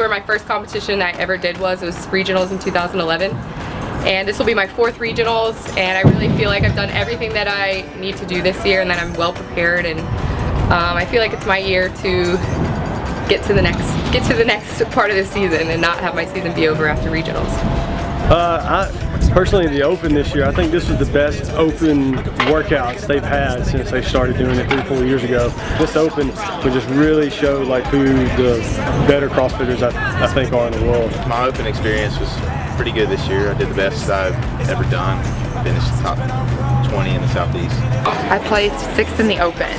where my first competition I ever did was. It was regionals in 2011. And this will be my 4th regionals, and I really feel like I've done everything that I need to do this year and that I'm well prepared, and I feel like it's my year to get to the next part of the season and not have my season be over after regionals. Personally, the Open this year, I think this was the best Open workouts they've had since they started doing it 3-4 years ago. This Open would just really show like who the better CrossFitters I think are in the world. My Open experience was pretty good this year. I did the best I've ever done. Finished top 20 in the Southeast. I placed 6th in the Open.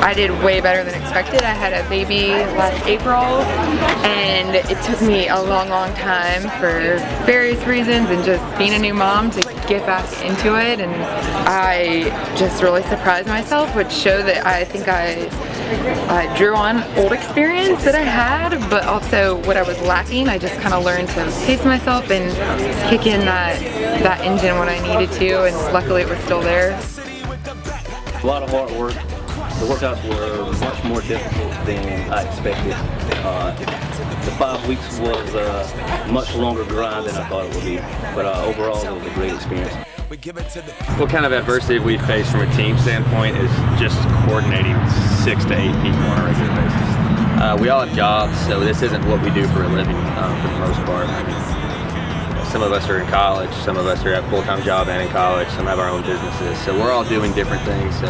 I did way better than expected. I had a baby last April, and it took me a long time for various reasons and just being a new mom to get back into it, and I just really surprised myself, which showed that I think I drew on old experience that I had, but also what I was lacking. I just kind of learned to pace myself and kick in that engine when I needed to, and luckily it was still there. A lot of hard work. The workouts were much more difficult than I expected. The 5 weeks was a much longer grind than I thought it would be, but overall it was a great experience. What kind of adversity we face from a team standpoint is just coordinating 6 to 8 people on a regular basis. We all have jobs, so this isn't what we do for a living for the most part. I mean, some of us are in college, some of us are at full-time job and in college, some have our own businesses, so we're all doing different things, so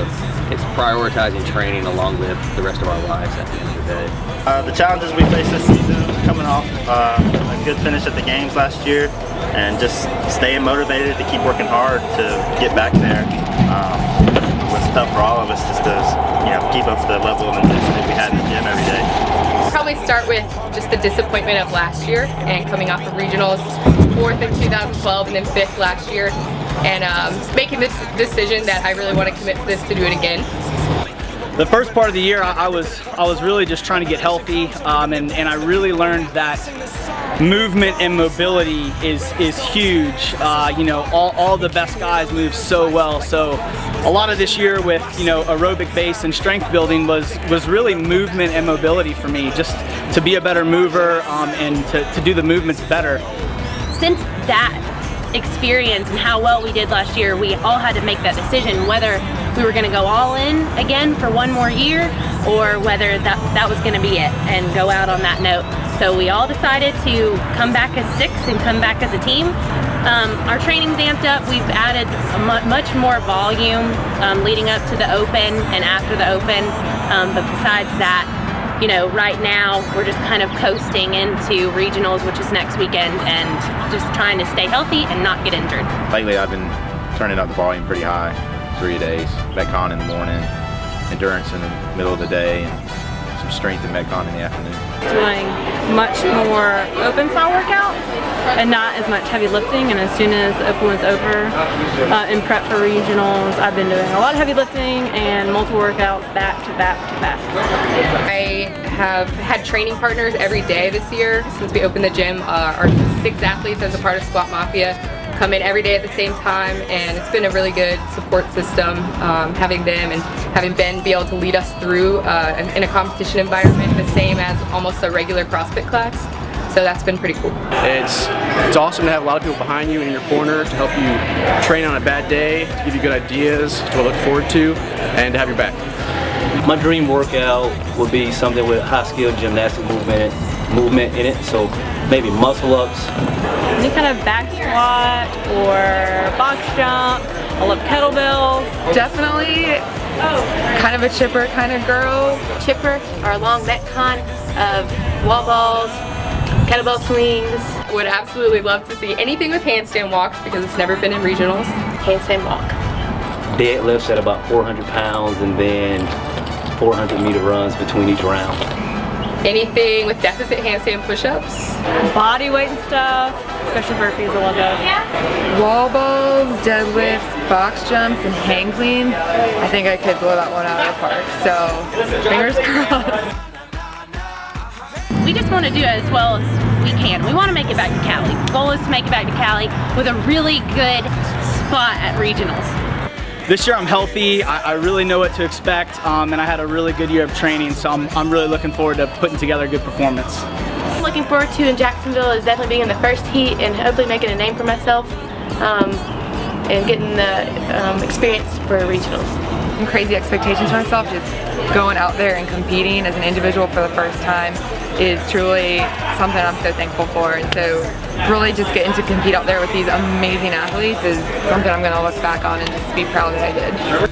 it's prioritizing training along with the rest of our lives at the end of the day. The challenges we face this season, coming off a good finish at the games last year, and just staying motivated to keep working hard to get back there. It was tough for all of us just to keep up the level of intensity we had in the gym every day. Probably start with just the disappointment of last year and coming off of regionals, 4th in 2012 and then 5th last year, and making this decision that I really want to commit to this to do it again. The first part of the year I was really just trying to get healthy, and I really learned that movement and mobility is huge. All the best guys move so well, so a lot of this year with aerobic base and strength building was really movement and mobility for me, just to be a better mover and to do the movements better. Since that experience and how well we did last year, we all had to make that decision whether we were going to go all in again for one more year or whether that was going to be it and go out on that note. So we all decided to come back as 6 and come back as a team. Our training's amped up. We've added much more volume leading up to the Open and after the Open, but besides that, right now we're just kind of coasting into regionals, which is next weekend, and just trying to stay healthy and not get injured. Lately I've been turning up the volume pretty high, 3 days. Metcon in the morning, endurance in the middle of the day, and some strength in Metcon in the afternoon. Doing much more open style workouts and not as much heavy lifting, and as soon as the Open was over, in prep for regionals, I've been doing a lot of heavy lifting and multiple workouts back to back to back. I have had training partners every day this year since we opened the gym. Our 6 athletes as a part of Squat Mafia come in every day at the same time, and it's been a really good support system having them and having Ben be able to lead us through in a competition environment the same as almost a regular CrossFit class. So that's been pretty cool. It's awesome to have a lot of people behind you in your corner to help you train on a bad day, to give you good ideas to look forward to, and to have your back. My dream workout would be something with high-skilled gymnastic movement in it, so maybe muscle-ups. Any kind of back squat or box jump. I love kettlebells. Definitely kind of a chipper kind of girl. Chipper, our long Metcon of wall balls, kettlebell swings. Would absolutely love to see anything with handstand walks because it's never been in regionals. Handstand walk. Deadlifts at about 400 pounds and then 400-meter runs between each round. Anything with deficit handstand push-ups. Body weight and stuff, especially burpees, I love those. Wall balls, deadlifts, box jumps, and hang cleans. I think I could blow that one out of the park, so fingers crossed. We just want to do it as well as we can. We want to make it back to Cali. The goal is to make it back to Cali with a really good spot at regionals. This year I'm healthy, I really know what to expect, and I had a really good year of training, so I'm really looking forward to putting together a good performance. Look looking forward to in Jacksonville is definitely being in the first heat and hopefully making a name for myself and getting the experience for regionals. Some crazy expectations for myself, just going out there and competing as an individual for the first time is truly something I'm so thankful for. And so really just getting to compete out there with these amazing athletes is something I'm going to look back on and just be proud that I did.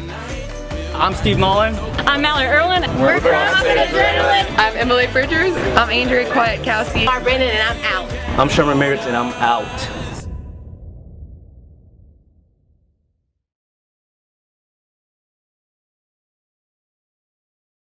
I'm Steve Mullen. I'm Mallory Irwin. We're from Adrenaline. I'm Emily Bridgers. I'm Andrea Kwiatkowski. I'm Brandon and I'm out. I'm Sherman Merritt and I'm out.